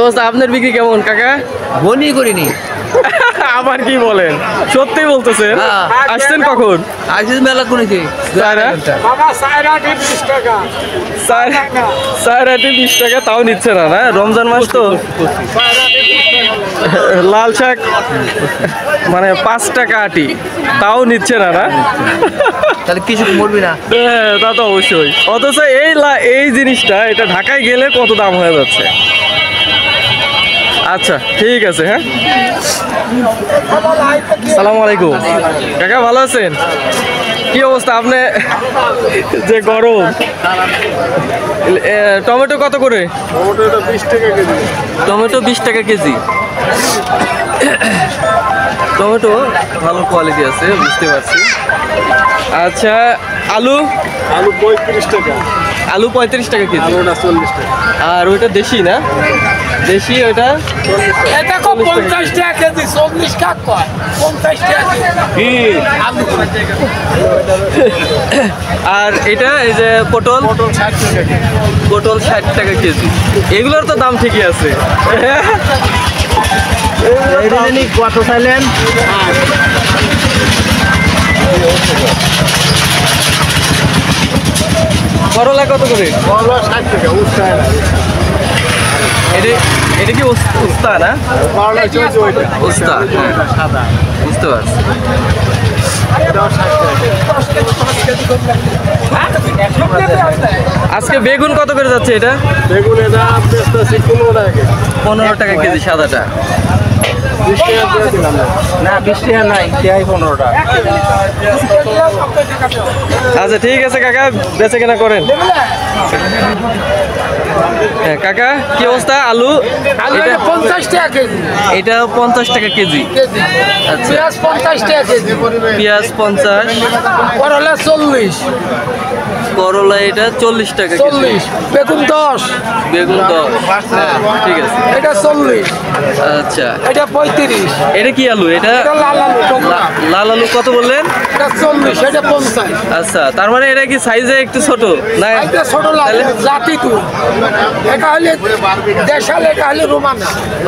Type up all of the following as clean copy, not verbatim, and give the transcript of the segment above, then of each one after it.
অবস্থা? আপনার বিক্রি কেমন কাকা? বনি করিনি। আবার কি বলেন? সত্যি বলতেছেন? আসছেন কখন? আসিস মেলা করেছি। 20 টাকা তাও নিচ্ছে না, না রমজান মাস তো। লাল শাক মানে 5 টাকা আটি, তাও নিচ্ছে না, না? তাহলে কিছু মরবি না। হ্যাঁ, তা তো অবশ্যই। অথচ এই জিনিসটা এটা ঢাকায় গেলে কত দাম হয়ে যাচ্ছে। আচ্ছা ঠিক আছে, হ্যাঁ। সালাম আলাইকুম কাকা, ভালো আছেন? কি অবস্থা? আপনি যে গরম, টমেটো কত করে? টমেটো 20 টাকা কেজি। টমেটো ভালো কোয়ালিটি আছে, বুঝতে পারছি। আচ্ছা, আলু? আলু 35 টাকা। আলু 35 টাকা কেজি। 40 টাকা। আর ওইটা দেশি না? দেশি ওইটা 50 টাকা কেজি। 40 কাক কয় 50 টাকা কি আলু। আর এটা এই যে পটল? 60 টাকা কেজি। পটল 60 টাকা কেজি। এগুলোর তো দাম ঠিকই আছে। কত চাইলেন? করলা কত করে? 60 টাকা। উস্তায় না। এটা কি উস্তা না? করলা চলছে ওইটা। উস্তা, হ্যাঁ সাদা। বুঝতে পারছি। এটাও 60 টাকা। আজকে বেগুন কত করে যাচ্ছে এটা? বেগুন এটা বেচতেছি 15 টাকা কেজি। 15 টাকা কেজি সাদাটা। 20 টাকা দিয়ে দিলাম না। 20 টাকা নাই, দেয় 15 টাকা। আচ্ছা ঠিক আছে কাকা, বেচে কেনা করেন। হ্যাঁ কাকা, কি অবস্থা? আলু? এটা 50 টাকা কেজি। এটা 50 টাকা কেজি। আচ্ছা, পেঁয়াজ 50 টাকা কেজি। পেঁয়াজ 50, করলা 40। করলা এটা 40 টাকা কেজি। 40। বেগুন 10। বেগুন 10। হ্যাঁ ঠিক আছে। এটা 40। আচ্ছা, এটা 35। এটা কি আলু? এটা এটা লাল আলু টুকরা। লাল আলু কত বললেন? এটা 40। এটা 50। আচ্ছা, তার মানে এটা কি সাইজে একটু ছোট না? এটা ছোট লাল জাতি তো। এটা হলে দেশাল, এটা হলে রোমানা।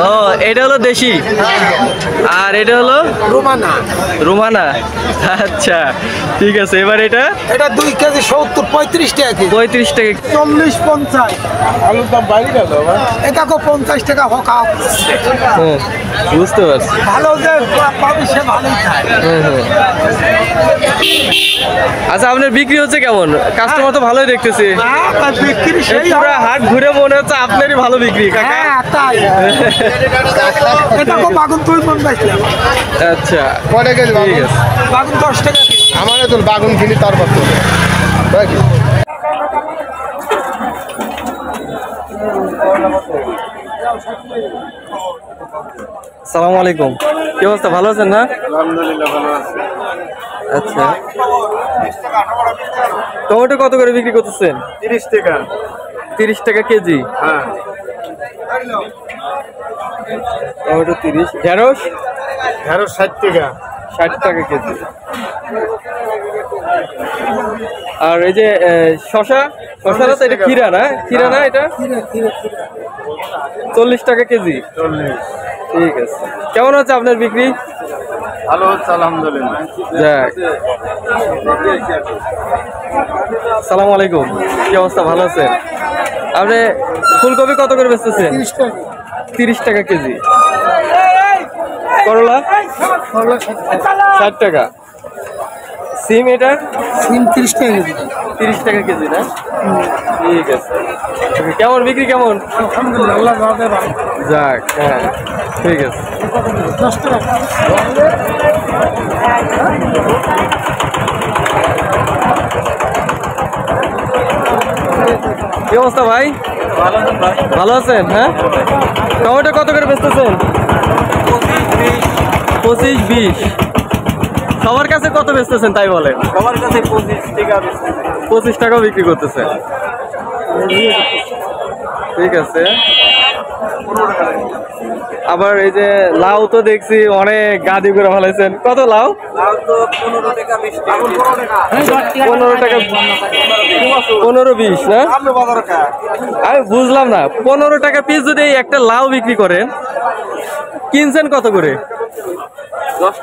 ও, এটা হলো দেশি আর এটা হলো রোমানা। রোমানা। আচ্ছা ঠিক আছে। এবার এটা এটা 2 কেজি 70, 35 টাকা কেজি। 35 টাকা। 40, 50। আলুর দাম বাইরে গেল। এটা কো 50 টাকা হকা। হ্যাঁ বুঝতে পারছি। ভালো যে পাবি সে ভালোই খায়। হ্যাঁ হ্যাঁ। আচ্ছা, আপনার বিক্রি হচ্ছে কেমন? কাস্টমার তো ভালোই দেখতেছি। বিক্রি সেই পুরো হাট ঘুরে মনে হচ্ছে আপনারই ভালো বিক্রি কাকা। হ্যাঁ তাই। এটা কো বাগুন তুই মন পাইছিস। আচ্ছা কয়টা কেজি ঠিক আছে। বাগুন 10 টাকা কেজি। আমার তো বাগুন কিনি তারপর তো সালাম আলাইকুম, কি অবস্থা? ভালো আছেন না? আলহামদুলিল্লাহ ভালো আছে। আচ্ছা, টমেটো কত করে বিক্রি করতেছেন? 30 টাকা। 30 টাকা কেজি। হ্যাঁ। টমেটো 30। ঢেঁড়স? ঢেঁড়স 60 টাকা। 60 টাকা কেজি। আর এই যে শশা? শশাটা তো এটা খিরা না? খিরা না এটা? 40 টাকা কেজি। 40। ঠিক আছে। কেমন হচ্ছে আপনার বিক্রি? ভালো হচ্ছে আলহামদুলিল্লাহ। যাক। সালাম আলাইকুম, কি অবস্থা? ভালো আছেন? আপনি ফুলকপি কত করে বেচতেছেন? 30 টাকা কেজি। করলা? 60 টাকা। সিম? এটা সিম 30 টাকা কেজি। 30 টাকা কেজি না? ঠিক আছে। কেমন বিক্রি কেমন? আলহামদুলিল্লাহ আল্লাহ রাতে ভালো। যাক, হ্যাঁ ঠিক আছে। 10 টাকা। কি অবস্থা ভাই? ভালো আছেন? হ্যাঁ। টমেটো কত করে বেচতেছেন? 25, 20। সবার কাছে কত বেচতেছেন তাই বলেন? সবার কাছে 25 টাকা বেশি। 25 টাকাও বিক্রি করতেছেন। ঠিক আছে। আবার এই যে লাউ তো দেখছি অনেক গাদি করে ফেলাইছেন। কত লাউ? 15 টাকা 15-20 না? আমি বুঝলাম না, 15 টাকা পিস যদি এই একটা লাউ বিক্রি করেন, কিনছেন কত করে? 10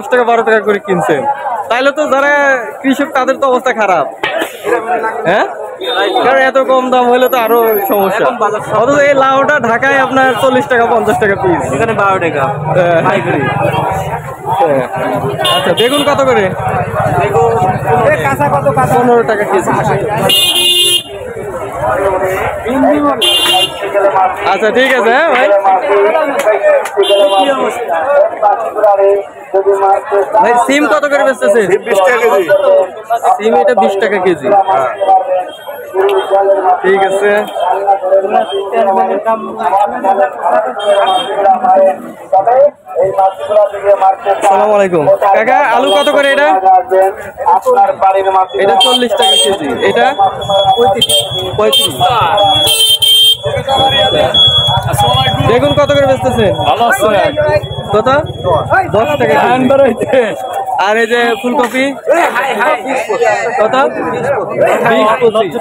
টাকা 12 টাকা করে কিনছেন। তাইলে তো যারা কৃষক তাদের তো অবস্থা খারাপ, হ্যাঁ? কারণ এত কম দাম হলে তো আরো সমস্যা। অথচ এই লাউটা ঢাকায় আপনার 40 টাকা 50 টাকা পিস, এখানে 12 টাকা। আচ্ছা বেগুন কত করে? 15 টাকা কেজি। আচ্ছা ঠিক আছে, হ্যাঁ ভাই। ভাই সিম কত করে বেচতেছে? 20 টাকা কেজি। সিম এটা 20 টাকা কেজি। ঠিক আছে। আসসালামু আলাইকুম কাকা, আলু কত করে এটা? এটা 40 টাকা কেজি। এটা 35। বেগুন কত করে বেচতেছেন? ভালো আছে। কত? 10 টাকা কেজি। আর এই যে ফুলকপি কত? 20-25।